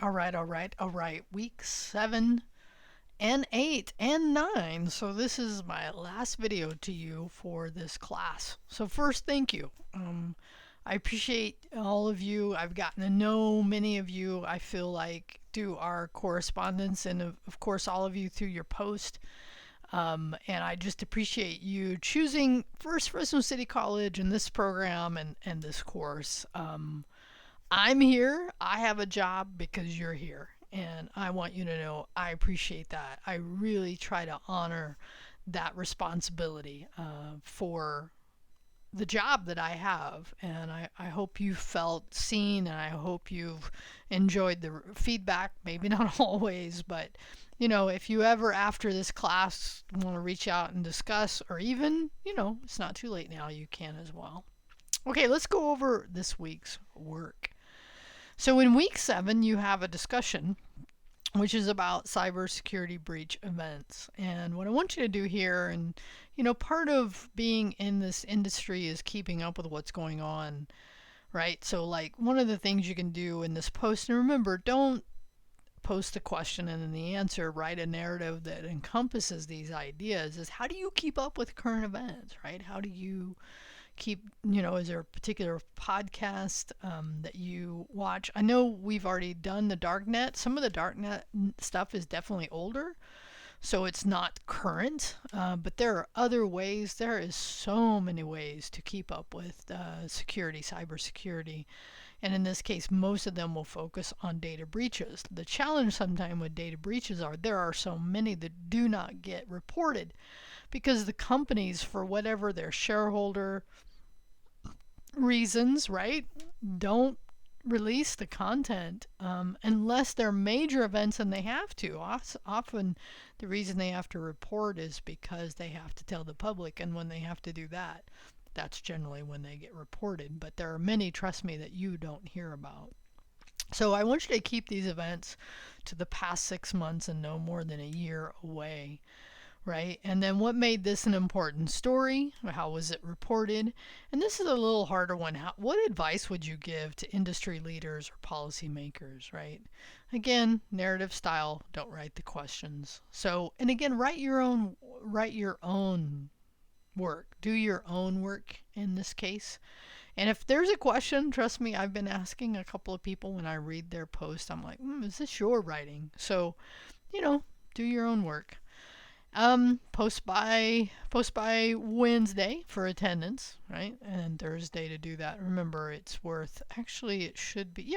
All right. Week 7 and 8 and 9. So this is my last video to you for this class. So first, thank you. I appreciate all of you. I've gotten to know many of you. I feel like through our correspondence and of course all of you through your post. And I just appreciate you choosing First Fresno City College and this program and this course. I'm here. I have a job because you're here. And I want you to know I appreciate that. I really try to honor that responsibility for the job that I have. And I hope you felt seen and I hope you've enjoyed the feedback. Maybe not always, but if you ever after this class want to reach out and discuss, or even, it's not too late now, you can as well. Okay, let's go over this week's work. So in week 7, you have a discussion which is about cybersecurity breach events. And what I want you to do here, and part of being in this industry is keeping up with what's going on, right? So, like, one of the things you can do in this post, and remember, don't post a question and then the answer, write a narrative that encompasses these ideas, is how do you keep up with current events, right? How do you keep, is there a particular podcast that you watch? I know we've already done the darknet. Some of the darknet stuff is definitely older, so it's not current, but there are other ways. There is so many ways to keep up with security, cybersecurity. And in this case, most of them will focus on data breaches. The challenge sometimes with data breaches are there are so many that do not get reported because the companies, for whatever their shareholder reasons, right, don't release the content unless they're major events and they have to. Often the reason they have to report is because they have to tell the public, and when they have to do that, that's generally when they get reported. But there are many, trust me, that you don't hear about. So I want you to keep these events to the past 6 months and no more than a year away, right? And then what made this an important story? How was it reported? And this is a little harder one. What advice would you give to industry leaders or policymakers, right? Again, narrative style, don't write the questions. So, and again, write your own work. Do your own work in this case. And if there's a question, trust me, I've been asking a couple of people when I read their post, I'm like, is this your writing? So, do your own work. Post by Wednesday for attendance, right? And Thursday to do that. Remember, it's worth, actually, it should be,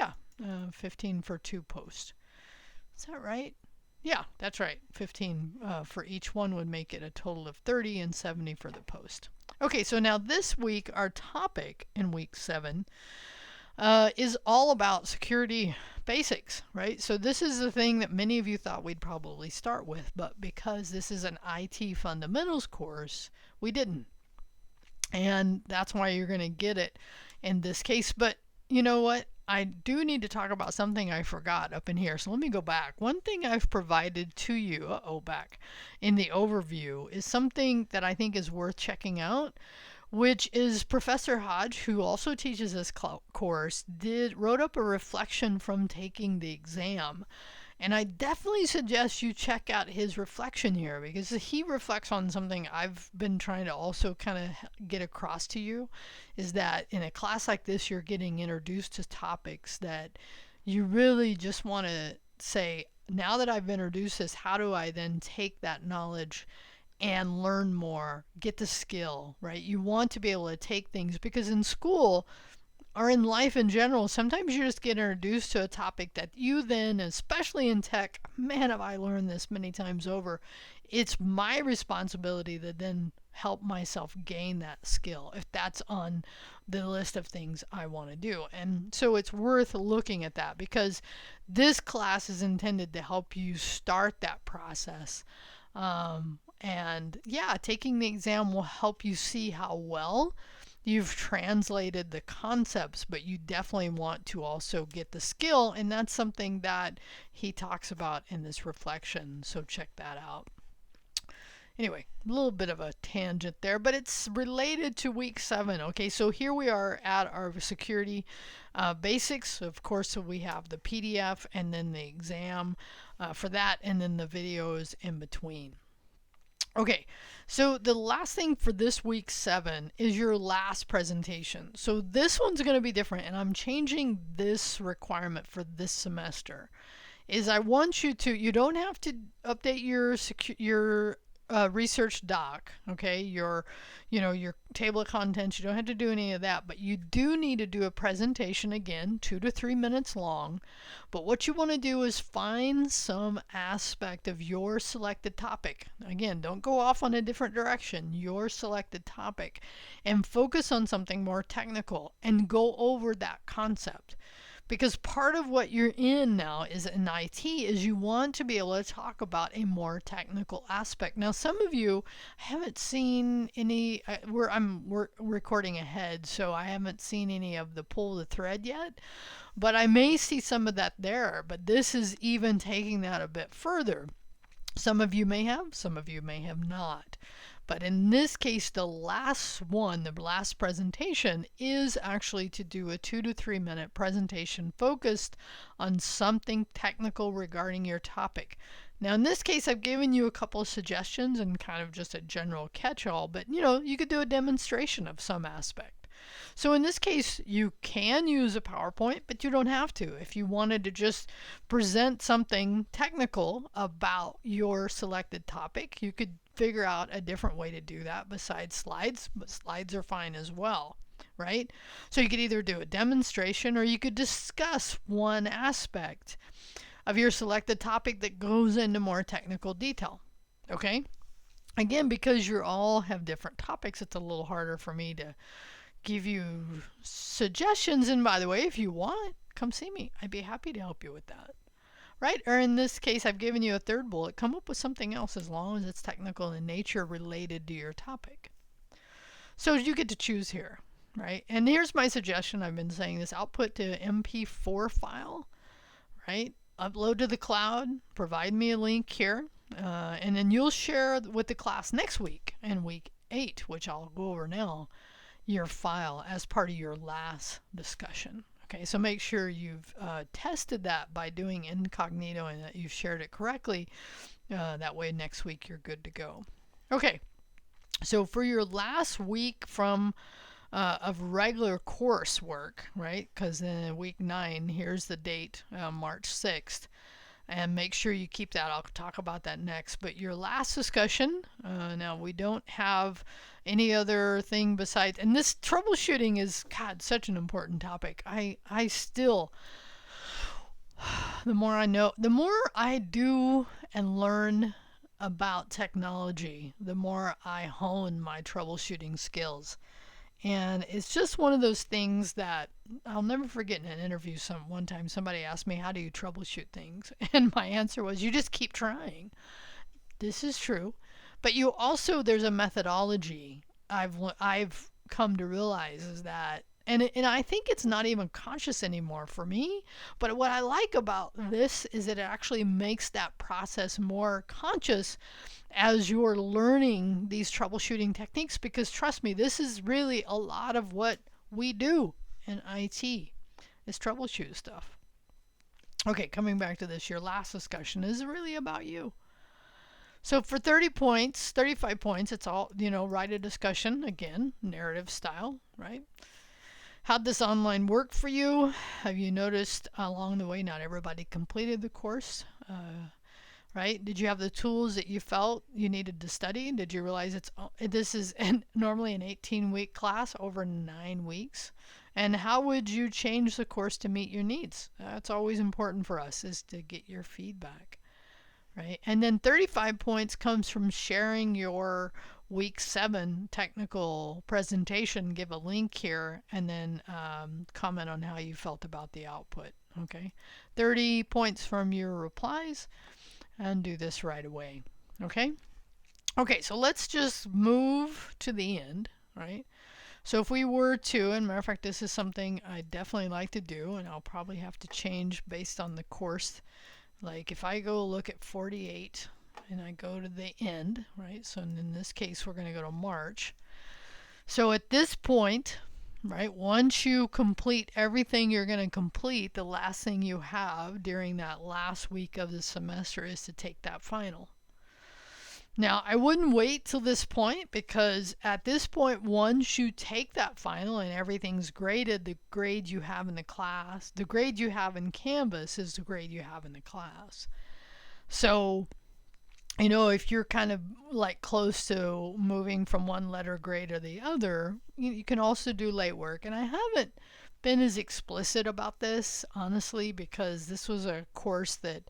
15 for 2 posts. Is that right? Yeah, that's right. 15 for each one would make it a total of 30 and 70 for the post. Okay, so now this week, our topic in week 7 is all about security basics, right? So this is the thing that many of you thought we'd probably start with, but because this is an IT fundamentals course, we didn't. And that's why you're going to get it in this case. But you know what? I do need to talk about something I forgot up in here. So let me go back. One thing I've provided to you, back in the overview, is something that I think is worth checking out, which is Professor Hodge, who also teaches this course, wrote up a reflection from taking the exam. And I definitely suggest you check out his reflection here because he reflects on something I've been trying to also kind of get across to you, is that in a class like this, you're getting introduced to topics that you really just want to say, now that I've introduced this, how do I then take that knowledge and learn more, get the skill, right? You want to be able to take things because in school or in life in general, sometimes you just get introduced to a topic that you then, especially in tech, man, have I learned this many times over. It's my responsibility to then help myself gain that skill if that's on the list of things I want to do. And so it's worth looking at that because this class is intended to help you start that process. And yeah, taking the exam will help you see how well you've translated the concepts, but you definitely want to also get the skill, and that's something that he talks about in this reflection. So check that out. Anyway, a little bit of a tangent there, but it's related to week 7. Okay, so here we are at our security basics. Of course, so we have the PDF and then the exam for that, and then the videos in between. Okay, so the last thing for this week 7 is your last presentation. So this one's going to be different, and I'm changing this requirement for this semester. Is I want you to, you don't have to update your research doc, okay, your table of contents. You don't have to do any of that, but you do need to do a presentation, again, 2 to 3 minutes long. But what you want to do is find some aspect of your selected topic. Again, don't go off on a different direction. Your selected topic, and focus on something more technical and go over that concept. Because part of what you're in now is in IT is you want to be able to talk about a more technical aspect. Now, some of you haven't seen any, we're recording ahead, so I haven't seen any of the pull the thread yet, but I may see some of that there. But this is even taking that a bit further. Some of you may have, some of you may have not. But in this case, the last one, the last presentation, is actually to do a 2 to 3 minute presentation focused on something technical regarding your topic. Now, in this case, I've given you a couple of suggestions and kind of just a general catch-all, but you could do a demonstration of some aspect. So in this case, you can use a PowerPoint, but you don't have to. If you wanted to just present something technical about your selected topic, you could figure out a different way to do that besides slides, but slides are fine as well, right? So you could either do a demonstration or you could discuss one aspect of your selected topic that goes into more technical detail, okay? Again, because you all have different topics, it's a little harder for me to give you suggestions. And by the way, if you want, come see me. I'd be happy to help you with that. Right? Or in this case, I've given you a third bullet. Come up with something else as long as it's technical in nature related to your topic. So you get to choose here, right? And here's my suggestion. I've been saying this: output to MP4 file, right? Upload to the cloud. Provide me a link here. And then you'll share with the class next week, in week 8, which I'll go over now, your file as part of your last discussion. Okay, so make sure you've tested that by doing incognito and that you've shared it correctly. That way next week you're good to go. Okay, so for your last week of regular coursework, right, because in week 9, here's the date, March 6th. And make sure you keep that. I'll talk about that next. But your last discussion, now we don't have any other thing besides, and this troubleshooting is, God, such an important topic. I still, the more I know, the more I do and learn about technology, the more I hone my troubleshooting skills. And it's just one of those things that I'll never forget. In an interview, one time somebody asked me, how do you troubleshoot things? And my answer was, you just keep trying. This is true. But you also, there's a methodology I've come to realize is that, and I think it's not even conscious anymore for me, but what I like about this is that it actually makes that process more conscious as you're learning these troubleshooting techniques, because trust me, this is really a lot of what we do in IT is troubleshoot stuff. Okay, coming back to this, your last discussion is really about you. So for 30 points, 35 points, it's all, write a discussion, again, narrative style, right? How'd this online work for you? Have you noticed along the way not everybody completed the course? Right? Did you have the tools that you felt you needed to study? Did you realize this is normally an 18-week class over 9 weeks? And how would you change the course to meet your needs? That's always important for us, is to get your feedback, right? And then 35 points comes from sharing your week 7 technical presentation. Give a link here and then comment on how you felt about the output, okay? 30 points from your replies. And do this right away, okay? Okay, so let's just move to the end, right? So if we were to, and matter of fact, this is something I definitely like to do, and I'll probably have to change based on the course. Like if I go look at 48, and I go to the end, right? So in this case, we're going to go to March. So at this point, right, once you complete everything you're going to complete, the last thing you have during that last week of the semester is to take that final. Now, I wouldn't wait till this point, because at this point, once you take that final and everything's graded, the grade you have in the class, the grade you have in Canvas is the grade you have in the class. So, if you're kind of like close to moving from one letter grade or the other, you can also do late work. And I haven't been as explicit about this, honestly, because this was a course that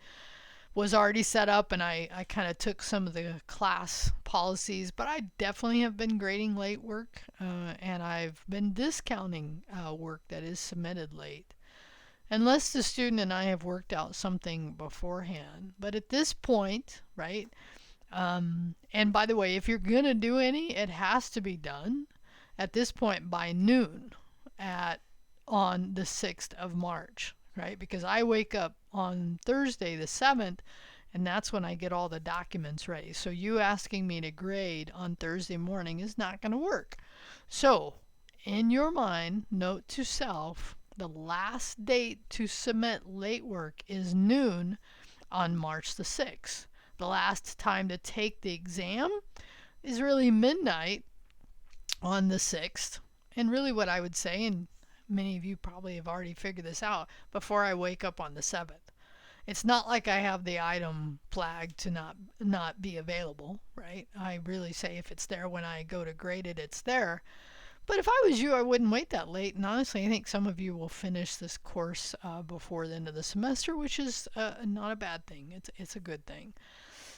was already set up, and I kind of took some of the class policies, but I definitely have been grading late work, and I've been discounting work that is submitted late, unless the student and I have worked out something beforehand. But at this point, right, and by the way, if you're going to do any, it has to be done at this point by noon on the 6th of March, right? Because I wake up on Thursday the 7th, and that's when I get all the documents ready. So you asking me to grade on Thursday morning is not going to work. So in your mind, note to self, the last date to submit late work is noon on March the 6th. The last time to take the exam is really midnight on the 6th. And really what I would say, and many of you probably have already figured this out, before I wake up on the 7th. It's not like I have the item flagged to not be available, right? I really say if it's there when I go to grade it, it's there. But if I was you, I wouldn't wait that late. And honestly, I think some of you will finish this course before the end of the semester, which is not a bad thing. It's a good thing.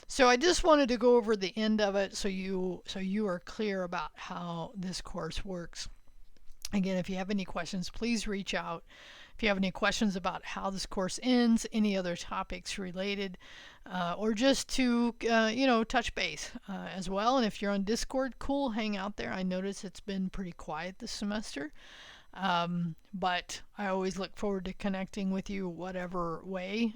So I just wanted to go over the end of it so you are clear about how this course works. Again, if you have any questions, please reach out. If you have any questions about how this course ends, any other topics related, or just to touch base as well. And if you're on Discord, cool, hang out there. I notice it's been pretty quiet this semester, but I always look forward to connecting with you whatever way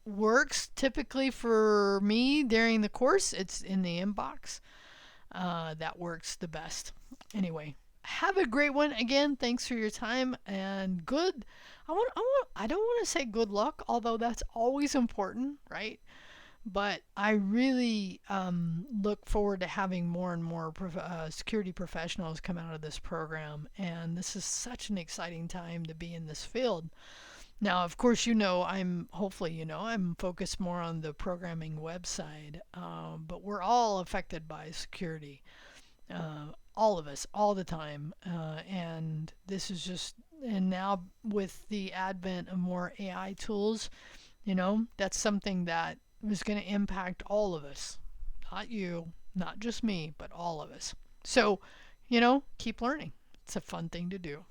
works. Typically for me during the course, it's in the inbox. That works the best. Anyway, have a great one. Again, thanks for your time, and good. I don't want to say good luck, although that's always important, right? But I really look forward to having more and more security professionals come out of this program, and this is such an exciting time to be in this field. Now, of course, hopefully I'm focused more on the programming website, but we're all affected by security. All of us, all the time. And this is and now with the advent of more AI tools, that's something that is going to impact all of us. Not you, not just me, but all of us. So, keep learning. It's a fun thing to do.